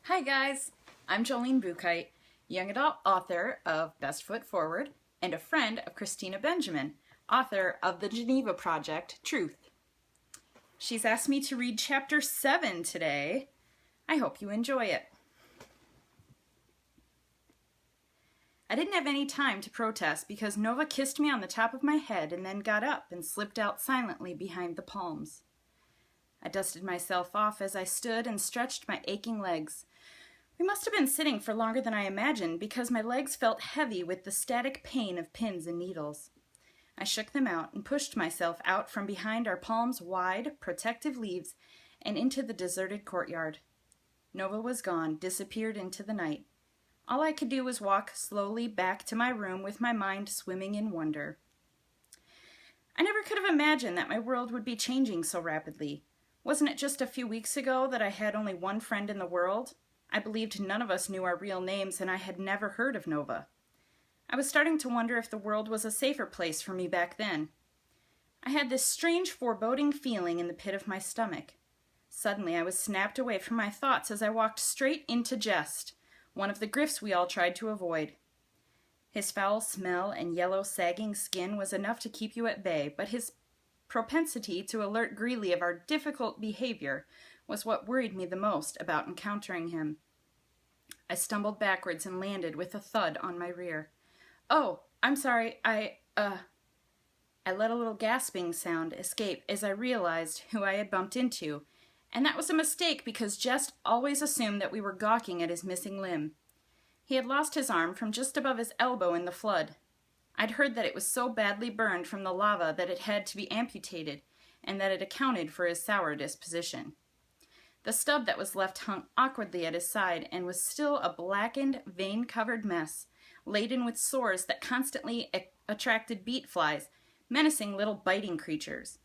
Hi guys, I'm Jolene Buchheit, young adult author of Best Foot Forward and a friend of Christina Benjamin, author of the Geneva Project, Truth. She's asked me to read chapter 7 today. I hope you enjoy it. I didn't have any time to protest because Nova kissed me on the top of my head and then got up and slipped out silently behind the palms. I dusted myself off as I stood and stretched my aching legs. We must have been sitting for longer than I imagined because my legs felt heavy with the static pain of pins and needles. I shook them out and pushed myself out from behind our palms' wide, protective leaves and into the deserted courtyard. Nova was gone, disappeared into the night. All I could do was walk slowly back to my room with my mind swimming in wonder. I never could have imagined that my world would be changing so rapidly. Wasn't it just a few weeks ago that I had only one friend in the world? I believed none of us knew our real names, and I had never heard of Nova. I was starting to wonder if the world was a safer place for me back then. I had this strange foreboding feeling in the pit of my stomach. Suddenly I was snapped away from my thoughts as I walked straight into Jest, one of the grifts we all tried to avoid. His foul smell and yellow sagging skin was enough to keep you at bay, but his propensity to alert Greeley of our difficult behavior was what worried me the most about encountering him. I stumbled backwards and landed with a thud on my rear. "Oh, I'm sorry, I let a little gasping sound escape as I realized who I had bumped into, and that was a mistake because Jest always assumed that we were gawking at his missing limb. He had lost his arm from just above his elbow in the flood. I'd heard that it was so badly burned from the lava that it had to be amputated, and that it accounted for his sour disposition. The stub that was left hung awkwardly at his side and was still a blackened, vein-covered mess, laden with sores that constantly attracted beet flies, menacing little biting creatures.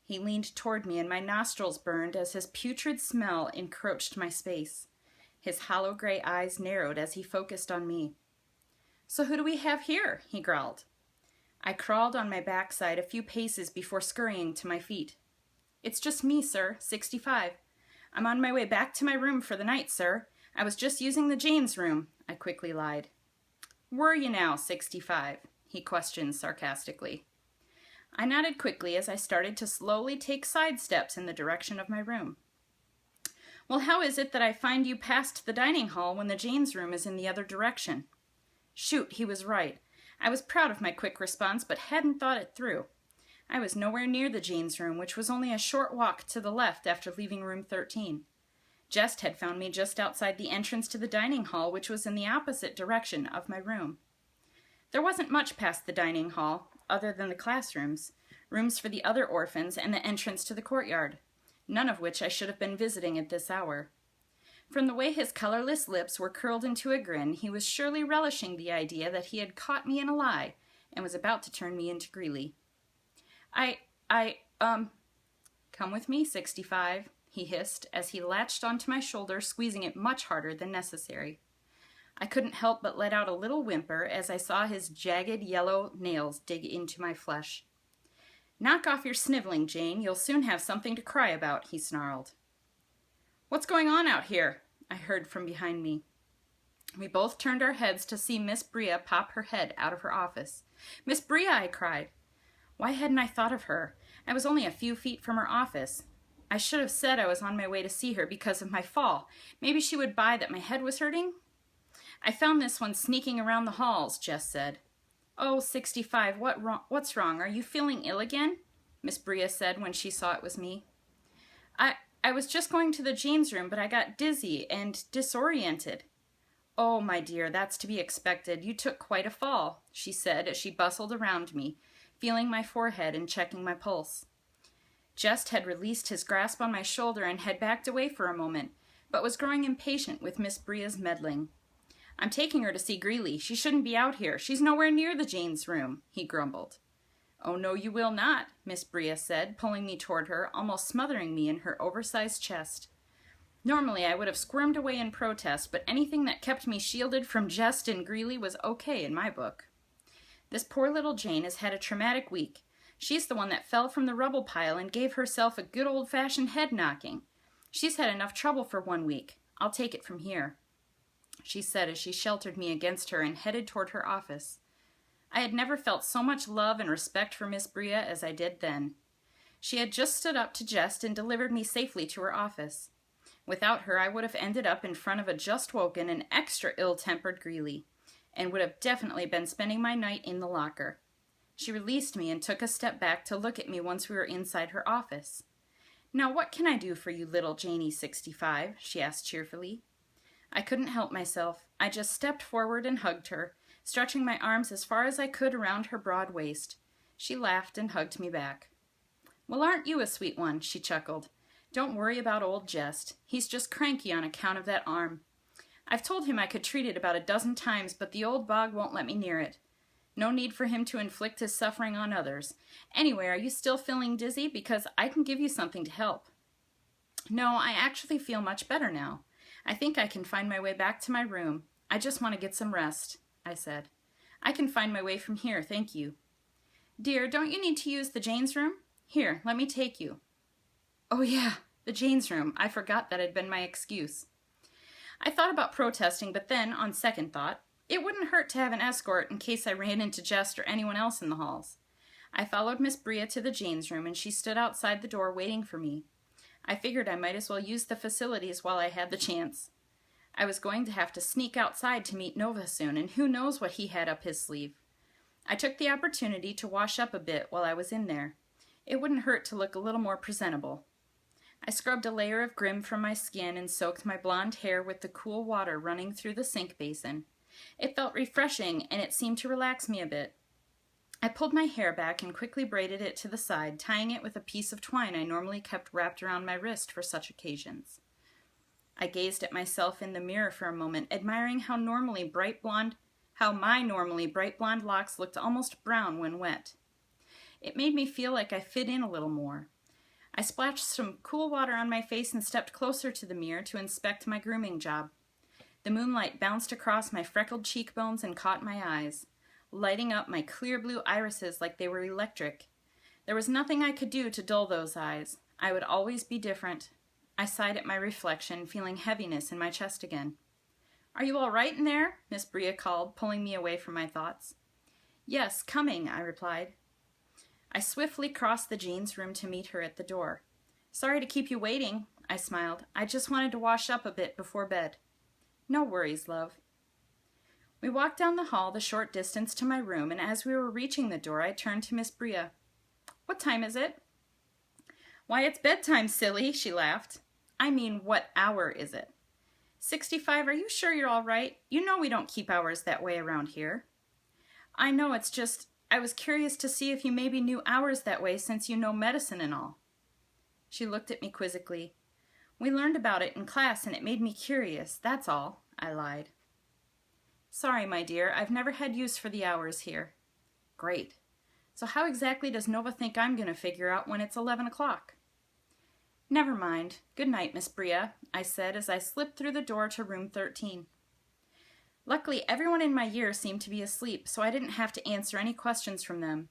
He leaned toward me and my nostrils burned as his putrid smell encroached my space. His hollow gray eyes narrowed as he focused on me. "So who do we have here?" he growled. I crawled on my backside a few paces before scurrying to my feet. "It's just me, sir, 65. I'm on my way back to my room for the night, sir. I was just using the Jane's room," I quickly lied. "Were you now, 65? He questioned sarcastically. I nodded quickly as I started to slowly take side steps in the direction of my room. "Well, how is it that I find you past the dining hall when the Jane's room is in the other direction?" Shoot, he was right. I was proud of my quick response, but hadn't thought it through. I was nowhere near the Jane's room, which was only a short walk to the left after leaving room 13. Jest had found me just outside the entrance to the dining hall, which was in the opposite direction of my room. There wasn't much past the dining hall, other than the classrooms, rooms for the other orphans, and the entrance to the courtyard, none of which I should have been visiting at this hour. From the way his colorless lips were curled into a grin, he was surely relishing the idea that he had caught me in a lie and was about to turn me into Greeley. Come with me, 65, he hissed as he latched onto my shoulder, squeezing it much harder than necessary. I couldn't help but let out a little whimper as I saw his jagged yellow nails dig into my flesh. "Knock off your sniveling, Jane. You'll soon have something to cry about," he snarled. "What's going on out here?" I heard from behind me. We both turned our heads to see Miss Bria pop her head out of her office. "Miss Bria!" I cried. Why hadn't I thought of her? I was only a few feet from her office. I should have said I was on my way to see her because of my fall. Maybe she would buy that my head was hurting? "I found this one sneaking around the halls," Jess said. "Oh, 65, what's wrong? Are you feeling ill again?" Miss Bria said when she saw it was me. I was just going to the Jane's room, but I got dizzy and disoriented." "Oh, my dear, that's to be expected. You took quite a fall," she said as she bustled around me, feeling my forehead and checking my pulse. Jest had released his grasp on my shoulder and had backed away for a moment, but was growing impatient with Miss Bria's meddling. "I'm taking her to see Greeley. She shouldn't be out here. She's nowhere near the Jane's room," he grumbled. "Oh, no, you will not," Miss Bria said, pulling me toward her, almost smothering me in her oversized chest. Normally, I would have squirmed away in protest, but anything that kept me shielded from Jest and Greeley was okay in my book. "This poor little Jane has had a traumatic week. She's the one that fell from the rubble pile and gave herself a good old-fashioned head knocking. She's had enough trouble for 1 week. I'll take it from here," she said as she sheltered me against her and headed toward her office. I had never felt so much love and respect for Miss Bria as I did then. She had just stood up to jest and delivered me safely to her office. Without her, I would have ended up in front of a just-woken and extra ill-tempered Greeley, and would have definitely been spending my night in the locker. She released me and took a step back to look at me once we were inside her office. "Now what can I do for you, little Janie 65? She asked cheerfully. I couldn't help myself. I just stepped forward and hugged her, stretching my arms as far as I could around her broad waist. She laughed and hugged me back. "Well, aren't you a sweet one?" she chuckled. "Don't worry about old Jest. He's just cranky on account of that arm. I've told him I could treat it about a dozen times, but the old bog won't let me near it. No need for him to inflict his suffering on others. Anyway, are you still feeling dizzy? Because I can give you something to help." "No, I actually feel much better now. I think I can find my way back to my room. I just want to get some rest," I said. "I can find my way from here, thank you." "Dear, don't you need to use the Jane's room? Here, let me take you." Oh yeah, the Jane's room. I forgot that had been my excuse. I thought about protesting, but then, on second thought, it wouldn't hurt to have an escort in case I ran into Jest or anyone else in the halls. I followed Miss Bria to the Jane's room, and she stood outside the door waiting for me. I figured I might as well use the facilities while I had the chance. I was going to have to sneak outside to meet Nova soon, and who knows what he had up his sleeve. I took the opportunity to wash up a bit while I was in there. It wouldn't hurt to look a little more presentable. I scrubbed a layer of Grim from my skin and soaked my blonde hair with the cool water running through the sink basin. It felt refreshing, and it seemed to relax me a bit. I pulled my hair back and quickly braided it to the side, tying it with a piece of twine I normally kept wrapped around my wrist for such occasions. I gazed at myself in the mirror for a moment, admiring how my normally bright blonde locks looked almost brown when wet. It made me feel like I fit in a little more. I splashed some cool water on my face and stepped closer to the mirror to inspect my grooming job. The moonlight bounced across my freckled cheekbones and caught my eyes, lighting up my clear blue irises like they were electric. There was nothing I could do to dull those eyes. I would always be different. I sighed at my reflection, feeling heaviness in my chest again. "Are you all right in there?" Miss Bria called, pulling me away from my thoughts. "Yes, coming," I replied. I swiftly crossed the Jane's room to meet her at the door. "Sorry to keep you waiting," I smiled. "I just wanted to wash up a bit before bed." "No worries, love." We walked down the hall the short distance to my room, and as we were reaching the door, I turned to Miss Bria. "What time is it?" "Why, it's bedtime, silly," she laughed. "I mean, what hour is it?" 65, are you sure you're all right? You know we don't keep hours that way around here." "I know, it's just, I was curious to see if you maybe knew hours that way since you know medicine and all." She looked at me quizzically. "We learned about it in class and it made me curious, that's all," I lied. "Sorry, my dear, I've never had use for the hours here." "Great. So how exactly does Nova think I'm going to figure out when it's 11 o'clock? "Never mind. Good night, Miss Bria," I said as I slipped through the door to room 13. Luckily, everyone in my year seemed to be asleep, so I didn't have to answer any questions from them.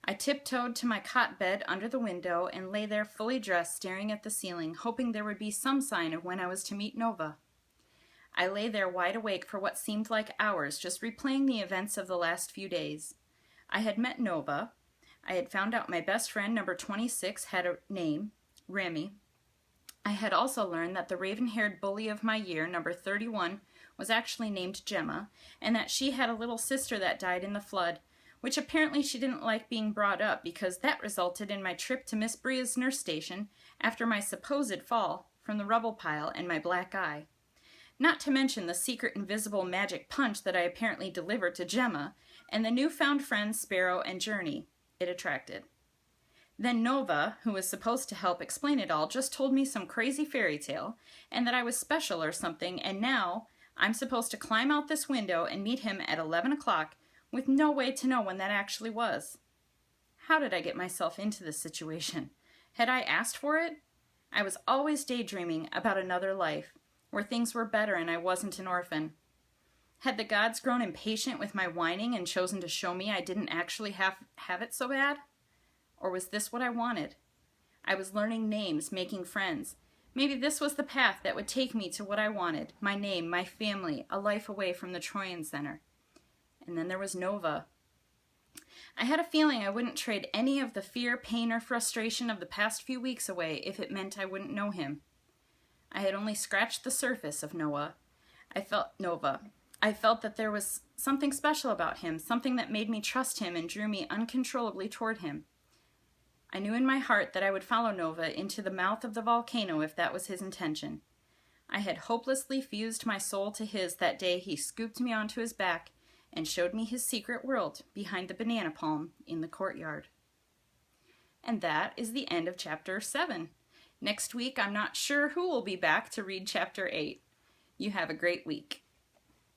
I tiptoed to my cot bed under the window and lay there fully dressed, staring at the ceiling, hoping there would be some sign of when I was to meet Nova. I lay there wide awake for what seemed like hours, just replaying the events of the last few days. I had met Nova. I had found out my best friend, number 26, had a name, Remy. I had also learned that the raven-haired bully of my year, number 31, was actually named Gemma, and that she had a little sister that died in the flood, which apparently she didn't like being brought up because that resulted in my trip to Miss Bria's nurse station after my supposed fall from the rubble pile and my black eye. Not to mention the secret invisible magic punch that I apparently delivered to Gemma and the newfound friends Sparrow and Journey it attracted. Then Nova, who was supposed to help explain it all, just told me some crazy fairy tale and that I was special or something, and now I'm supposed to climb out this window and meet him at 11 o'clock with no way to know when that actually was. How did I get myself into this situation? Had I asked for it? I was always daydreaming about another life, where things were better and I wasn't an orphan. Had the gods grown impatient with my whining and chosen to show me I didn't actually have it so bad? Or was this what I wanted? I was learning names, making friends, Maybe this was the path that would take me to what I wanted, my name, my family, a life away from the Troyan Center. And then there was Nova. I had a feeling I wouldn't trade any of the fear, pain, or frustration of the past few weeks away if it meant I wouldn't know him. I had only scratched the surface of Nova. I felt that there was something special about him, something that made me trust him and drew me uncontrollably toward him. I knew in my heart that I would follow Nova into the mouth of the volcano if that was his intention. I had hopelessly fused my soul to his that day he scooped me onto his back and showed me his secret world behind the banana palm in the courtyard. And that is the end of Chapter 7. Next week, I'm not sure who will be back to read Chapter 8. You have a great week.